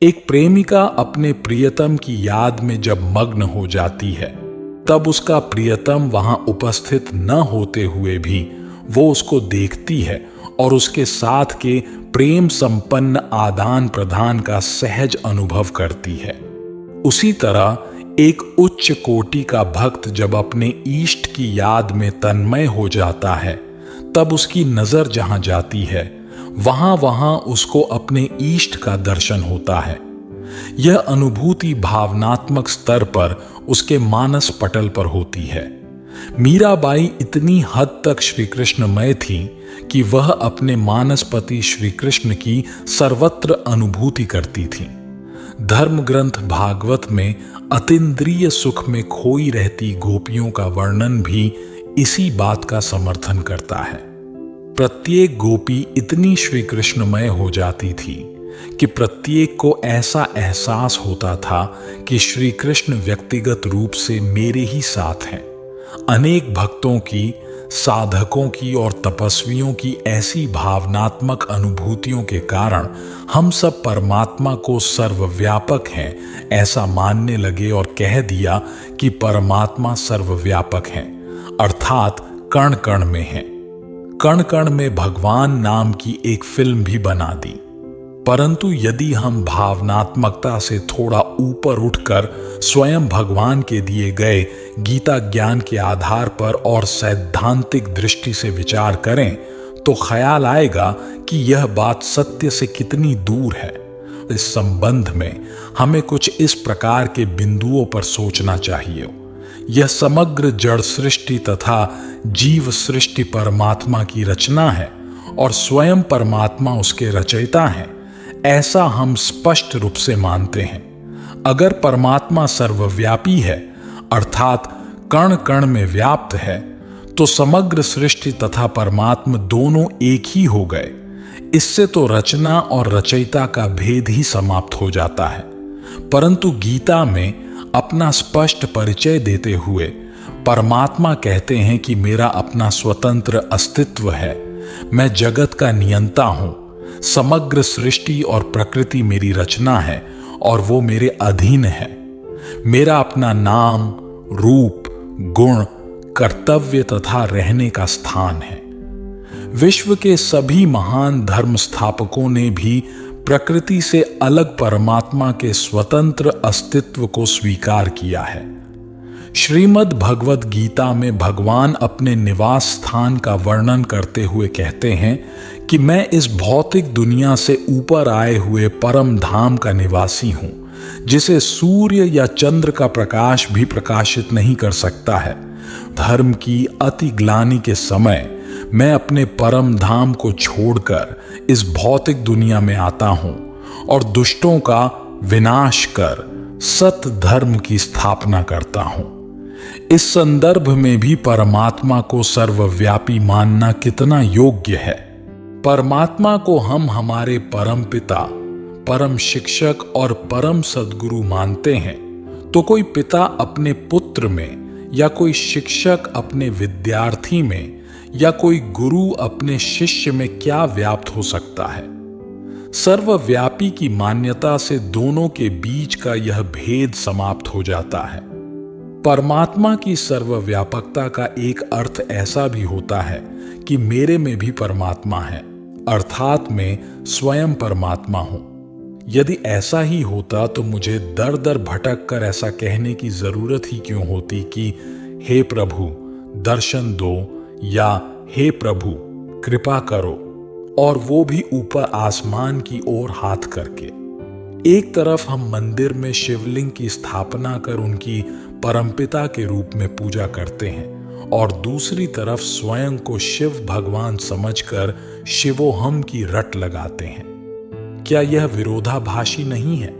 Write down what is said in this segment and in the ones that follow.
एक प्रेमिका अपने प्रियतम की याद में जब मग्न हो जाती है, तब उसका प्रियतम वहां उपस्थित न होते हुए भी वो उसको देखती है और उसके साथ के प्रेम संपन्न आदान प्रदान का सहज अनुभव करती है। उसी तरह एक उच्च कोटि का भक्त जब अपने इष्ट की याद में तन्मय हो जाता है, तब उसकी नजर जहां जाती है, वहां वहां उसको अपने इष्ट का दर्शन होता है। यह अनुभूति भावनात्मक स्तर पर उसके मानस पटल पर होती है। मीराबाई इतनी हद तक श्री कृष्णमय थी कि वह अपने मानसपति श्री कृष्ण की सर्वत्र अनुभूति करती थी। धर्म ग्रंथ भागवत में अतीन्द्रिय सुख में खोई रहती गोपियों का वर्णन भी इसी बात का समर्थन करता है। प्रत्येक गोपी इतनी श्री कृष्णमय हो जाती थी कि प्रत्येक को ऐसा एहसास होता था कि श्री कृष्ण व्यक्तिगत रूप से मेरे ही साथ हैं। अनेक भक्तों की, साधकों की और तपस्वियों की ऐसी भावनात्मक अनुभूतियों के कारण हम सब परमात्मा को सर्वव्यापक हैं ऐसा मानने लगे और कह दिया कि परमात्मा सर्वव्यापक हैं, अर्थात कण कण में है। कण कण में भगवान नाम की एक फिल्म भी बना दी। परंतु यदि हम भावनात्मकता से थोड़ा ऊपर उठकर स्वयं भगवान के दिए गए गीता ज्ञान के आधार पर और सैद्धांतिक दृष्टि से विचार करें, तो ख्याल आएगा कि यह बात सत्य से कितनी दूर है। इस संबंध में हमें कुछ इस प्रकार के बिंदुओं पर सोचना चाहिए। यह समग्र जड़ सृष्टि तथा जीव सृष्टि परमात्मा की रचना है और स्वयं परमात्मा उसके रचयिता हैं, ऐसा हम स्पष्ट रूप से मानते हैं। अगर परमात्मा सर्वव्यापी है, अर्थात कण कण में व्याप्त है, तो समग्र सृष्टि तथा परमात्मा दोनों एक ही हो गए। इससे तो रचना और रचयिता का भेद ही समाप्त हो जाता है। परंतु गीता में अपना स्पष्ट परिचय देते हुए परमात्मा कहते हैं कि मेरा अपना स्वतंत्र अस्तित्व है, मैं जगत का नियंता हूं, समग्र सृष्टि और प्रकृति मेरी रचना है और वो मेरे अधीन है। मेरा अपना नाम, रूप, गुण, कर्तव्य तथा रहने का स्थान है। विश्व के सभी महान धर्म स्थापकों ने भी प्रकृति से अलग परमात्मा के स्वतंत्र अस्तित्व को स्वीकार किया है। श्रीमद् भगवद गीता में भगवान अपने निवास स्थान का वर्णन करते हुए कहते हैं कि मैं इस भौतिक दुनिया से ऊपर आए हुए परम धाम का निवासी हूं, जिसे सूर्य या चंद्र का प्रकाश भी प्रकाशित नहीं कर सकता है। धर्म की अति ग्लानि के समय मैं अपने परम धाम को छोड़कर इस भौतिक दुनिया में आता हूं और दुष्टों का विनाश कर सत धर्म की स्थापना करता हूं। इस संदर्भ में भी परमात्मा को सर्वव्यापी मानना कितना योग्य है। परमात्मा को हम हमारे परम पिता, परम शिक्षक और परम सद्गुरु मानते हैं, तो कोई पिता अपने पुत्र में या कोई शिक्षक अपने विद्यार्थी में या कोई गुरु अपने शिष्य में क्या व्याप्त हो सकता है। सर्वव्यापी की मान्यता से दोनों के बीच का यह भेद समाप्त हो जाता है। परमात्मा की सर्वव्यापकता का एक अर्थ ऐसा भी होता है कि मेरे में भी परमात्मा है, अर्थात मैं स्वयं परमात्मा हूं। यदि ऐसा ही होता तो मुझे दर दर भटक कर ऐसा कहने की जरूरत ही क्यों होती कि हे प्रभु दर्शन दो या हे प्रभु कृपा करो, और वो भी ऊपर आसमान की ओर हाथ करके। एक तरफ हम मंदिर में शिवलिंग की स्थापना कर उनकी परमपिता के रूप में पूजा करते हैं और दूसरी तरफ स्वयं को शिव भगवान समझकर शिवोहम की रट लगाते हैं। क्या यह विरोधाभासी नहीं है?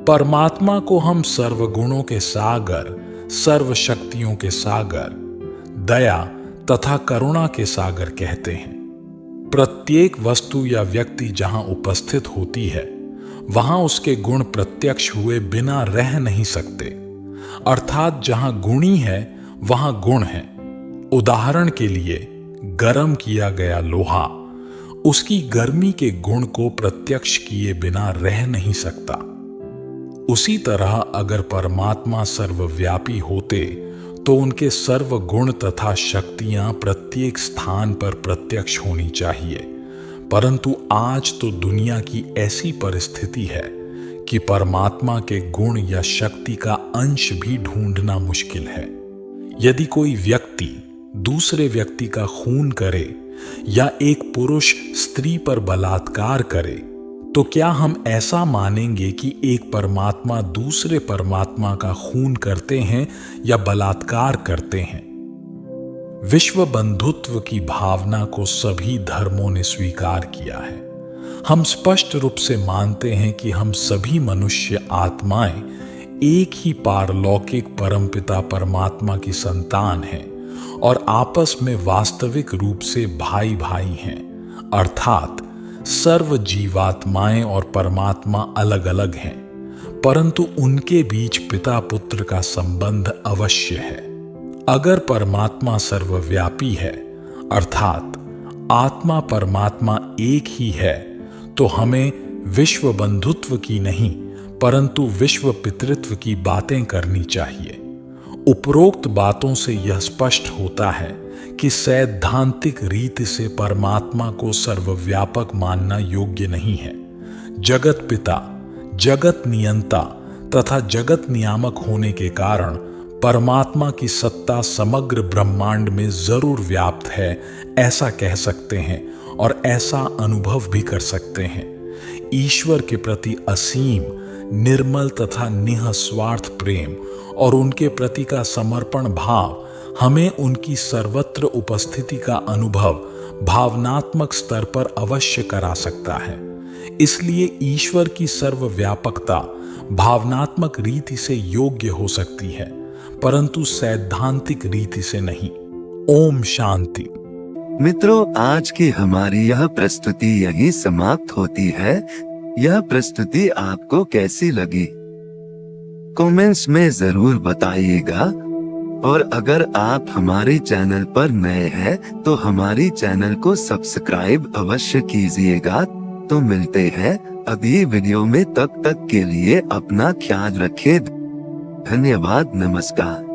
परमात्मा को हम सर्वगुणों के सागर, सर्वशक्तियों के सागर, दया तथा करुणा के सागर कहते हैं। प्रत्येक वस्तु या व्यक्ति जहां उपस्थित होती है, वहां उसके गुण प्रत्यक्ष हुए बिना रह नहीं सकते, अर्थात जहां गुणी है वहां गुण है। उदाहरण के लिए गरम किया गया लोहा उसकी गर्मी के गुण को प्रत्यक्ष किए बिना रह नहीं सकता। उसी तरह अगर परमात्मा सर्वव्यापी होते तो उनके सर्व गुण तथा शक्तियां प्रत्येक स्थान पर प्रत्यक्ष होनी चाहिए, परंतु आज तो दुनिया की ऐसी परिस्थिति है कि परमात्मा के गुण या शक्ति का अंश भी ढूंढना मुश्किल है। यदि कोई व्यक्ति दूसरे व्यक्ति का खून करे या एक पुरुष स्त्री पर बलात्कार करे, तो क्या हम ऐसा मानेंगे कि एक परमात्मा दूसरे परमात्मा का खून करते हैं या बलात्कार करते हैं? विश्व बंधुत्व की भावना को सभी धर्मों ने स्वीकार किया है। हम स्पष्ट रूप से मानते हैं कि हम सभी मनुष्य आत्माएं एक ही पारलौकिक परमपिता परमात्मा की संतान हैं और आपस में वास्तविक रूप से भाई भाई हैं, अर्थात सर्व जीवात्माएं और परमात्मा अलग अलग हैं, परंतु उनके बीच पिता पुत्र का संबंध अवश्य है। अगर परमात्मा सर्वव्यापी है, अर्थात आत्मा परमात्मा एक ही है, तो हमें विश्व बंधुत्व की नहीं परंतु विश्व पितृत्व की बातें करनी चाहिए। उपरोक्त बातों से यह स्पष्ट होता है कि सैद्धांतिक रीति से परमात्मा को सर्वव्यापक मानना योग्य नहीं है। जगत पिता, जगत नियंता तथा जगत नियामक होने के कारण परमात्मा की सत्ता समग्र ब्रह्मांड में जरूर व्याप्त है, ऐसा कह सकते हैं और ऐसा अनुभव भी कर सकते हैं। ईश्वर के प्रति असीम, निर्मल तथा निःस्वार्थ प्रेम और उनके प्रति का समर्पण भाव हमें उनकी सर्वत्र उपस्थिति का अनुभव भावनात्मक स्तर पर अवश्य करा सकता है। इसलिए ईश्वर की सर्वव्यापकता भावनात्मक रीति से योग्य हो सकती है, परंतु सैद्धांतिक रीति से नहीं। ओम शांति। मित्रों, आज की हमारी यह प्रस्तुति यहीं समाप्त होती है। यह प्रस्तुति आपको कैसी लगी कमेंट्स में जरूर बताइएगा, और अगर आप हमारे चैनल पर नए हैं तो हमारी चैनल को सब्सक्राइब अवश्य कीजिएगा। तो मिलते हैं अगली वीडियो में, तब तक के लिए अपना ख्याल रखें। धन्यवाद। नमस्कार।